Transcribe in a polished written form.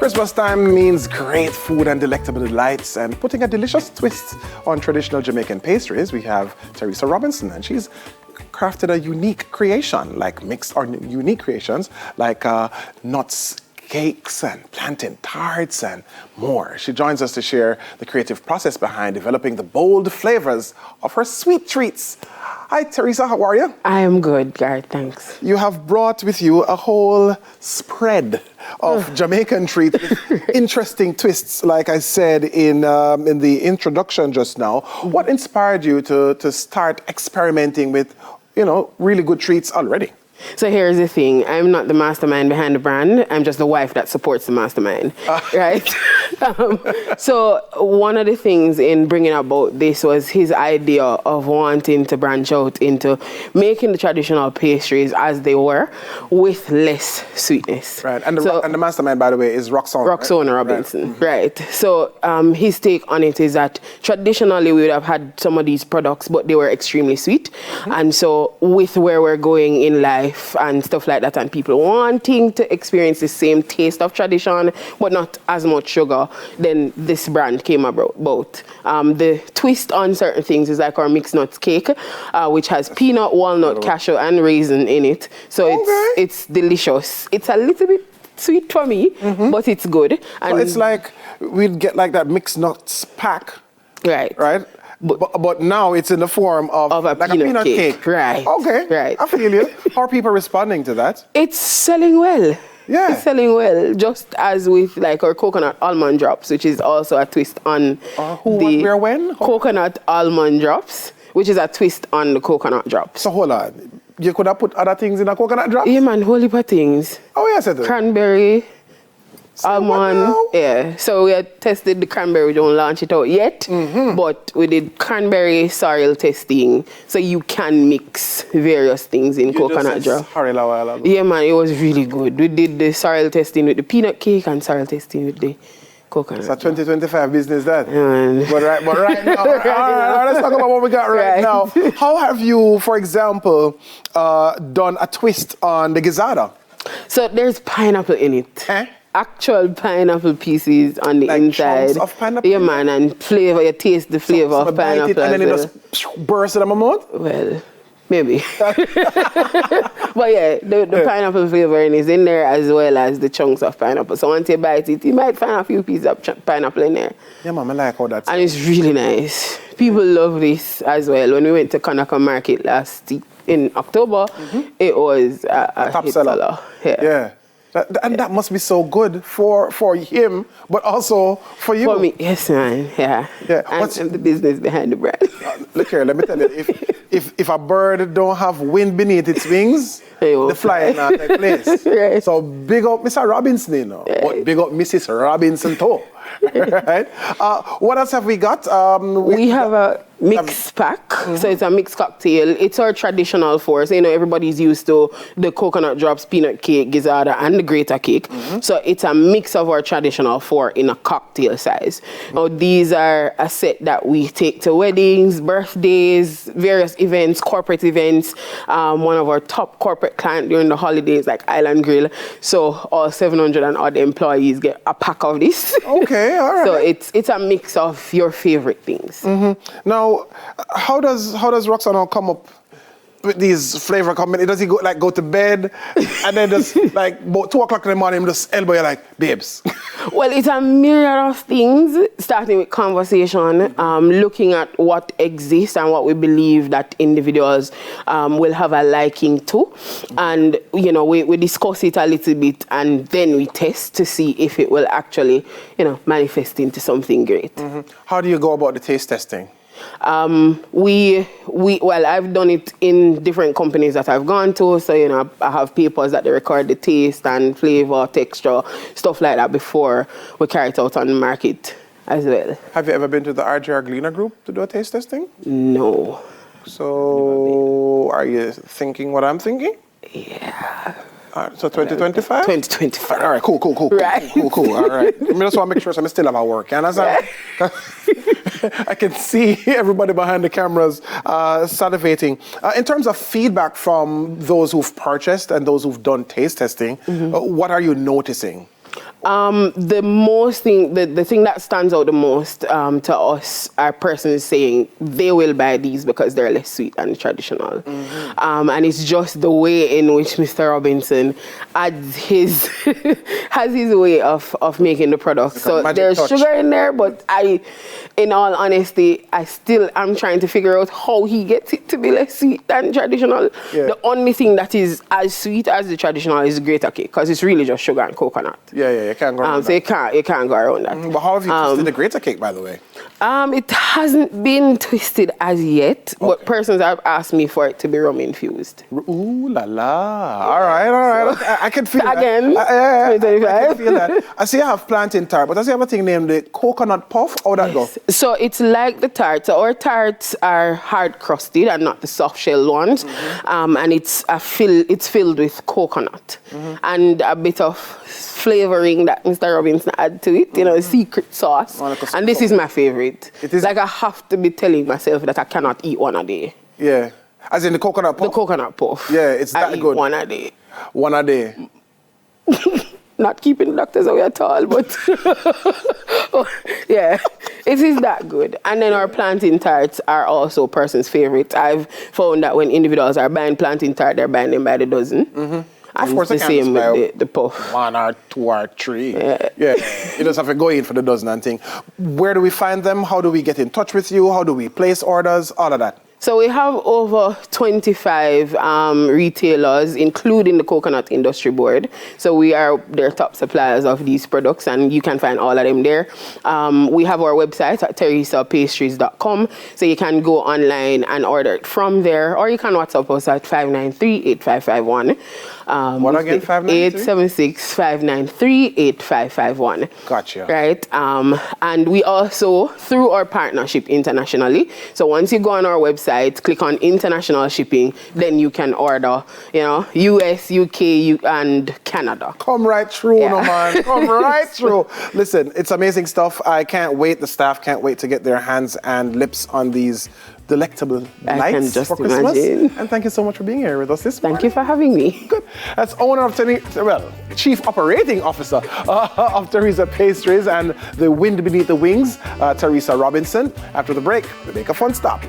Christmas time means great food and delectable delights, and putting a delicious twist on traditional Jamaican pastries. We have Teresa Robinson, and she's crafted a unique creation, unique creations like nuts, cakes, and plantain tarts, and more. She joins us to share the creative process behind developing the bold flavors of her sweet treats. Hi, Teresa, how are you? I am good, Gareth, thanks. You have brought with you a whole spread of Jamaican treats with interesting twists, like I said in the introduction just now. What inspired you to start experimenting with, really good treats already? So here's the thing. I'm not the mastermind behind the brand. I'm just the wife that supports the mastermind, right? So one of the things in bringing about this was his idea of wanting to branch out into making the traditional pastries as they were with less sweetness. Right. And the mastermind, by the way, is Roxana Robinson. Right. So his take on it is that traditionally we would have had some of these products, but they were extremely sweet. And so with where we're going in life, and stuff like that, and people wanting to experience the same taste of tradition but not as much sugar, then this brand came about. The twist on certain things is like our mixed nuts cake, which has peanut, walnut, cashew and raisin in it. So it's delicious. It's a little bit sweet for me, but it's good. And it's like we'd get like that mixed nuts pack, right? But now it's in the form of a peanut cake. Right. Okay. Right. I feel you. How are people responding to that? It's selling well. Yeah. It's selling well. Just as with like our coconut almond drops, which is also a twist on coconut almond drops, which is a twist on the coconut drops. So hold on. You could have put other things in a coconut drop? Yeah, man, whole heap of things. Oh, yes, I do. Cranberry. Almond, yeah. So we had tested the cranberry. We don't launch it out yet, but we did cranberry sorrel testing. So you can mix various things in coconut drop. Yeah, man, it was really good. We did the sorrel testing with the peanut cake and sorrel testing with the coconut. It's a 2025 business, that. Yeah, but right now, all right, let's talk about what we got right now. How have you, for example, done a twist on the gizzada? So there's pineapple in it. Actual pineapple pieces on the inside. Chunks of pineapple? Yeah, man, and flavor, you taste the flavor of pineapple. And then it just bursts in my mouth? Well, maybe. But yeah, the pineapple flavoring is in there as well as the chunks of pineapple. So once you bite it, you might find a few pieces of pineapple in there. Yeah, man, I like how that's. And it's really nice. People love this as well. When we went to Kanaka Market in October, it was a top seller. Yeah. And that must be so good for him, but also for you. For me, yes, man. Yeah. And the business behind the brand. Look here, let me tell you, if a bird don't have wind beneath its wings, the flying not take place. Right. So big up Mr. Robinson, but big up Mrs. Robinson too. Right? What else have we got? We have a mixed pack. So it's a mixed cocktail. It's our traditional four. So, everybody's used to the coconut drops, peanut cake, gizzada, and the grater cake. So it's a mix of our traditional four in a cocktail size. Now, these are a set that we take to weddings, birthdays, various events, corporate events. One of our top corporate clients during the holidays, like Island Grill. So all 700 and odd employees get a pack of this. Okay, all right. So it's a mix of your favorite things. Now, how does Roxana come up with these flavor combinations? Does he go to bed and then just about 2 o'clock in the morning just elbow you like, babes? Well, it's a myriad of things, starting with conversation, looking at what exists and what we believe that individuals will have a liking to. And, we discuss it a little bit and then we test to see if it will actually, manifest into something great. How do you go about the taste testing? I've done it in different companies that I've gone to. So, I have papers that they record the taste and flavor, texture, stuff like that before we carry it out on the market as well. Have you ever been to the RJR Gleaner group to do a taste testing? No. So, are you thinking what I'm thinking? Yeah. So 2025? 2025. All right, cool. Right. Cool. All right. I just want to make sure I still have our work. And as I can see everybody behind the cameras salivating. In terms of feedback from those who've purchased and those who've done taste testing, what are you noticing? The thing that stands out the most to us are persons saying they will buy these because they're less sweet than the traditional. And it's just the way in which Mr. Robinson adds his has his way of making the product. So there's sugar in there, but in all honesty, I'm trying to figure out how he gets it to be less sweet than traditional. Yeah. The only thing that is as sweet as the traditional is greater cake, because it's really just sugar and coconut. Yeah, you can't go around that. So you can't go around that. But how have you twisted the greater cake, by the way? It hasn't been twisted as yet, but persons have asked me for it to be rum infused. Ooh la la! All right. I can feel that. Again, I can feel that. I see you have plantain tart, but I see you have a thing named the coconut puff. How that go? So it's like the tarts. So our tarts are hard crusted and not the soft shell ones, and it's filled with coconut and a bit of flavoring that Mr. Robinson add to it. Secret sauce. And this is my favorite. It is like I have to be telling myself that I cannot eat one a day. Yeah. As in the coconut puff? The coconut puff. Yeah, it's that I good. Eat one a day. One a day. Not keeping the doctors away at all, but yeah, it is that good. And then our plantain tarts are also person's favorite. I've found that when individuals are buying plantain tart, they're buying them by the dozen. Of course, the same with the puff. 1 or 2 or 3. Yeah. You just have to go in for the dozen and thing. Where do we find them? How do we get in touch with you? How do we place orders? All of that. So we have over 25 retailers, including the Coconut Industry Board. So we are their top suppliers of these products, and you can find all of them there. We have our website at teresapastries.com, so you can go online and order it from there, or you can WhatsApp us at 593-8551. What again, 876-593-8551. Gotcha. Right? And we also, through our partnership internationally, so once you go on our website, click on international shipping, then you can order, US, UK, and Canada. Come right through, no man. Come right through. Listen, it's amazing stuff. I can't wait. The staff can't wait to get their hands and lips on these delectable nights for Christmas. Imagine. And thank you so much for being here with us this morning. Thank you for having me. Good. That's owner of Chief Operating Officer of Teresa Pastries and the Wind Beneath the Wings, Teresa Robinson. After the break, we make a fun stop.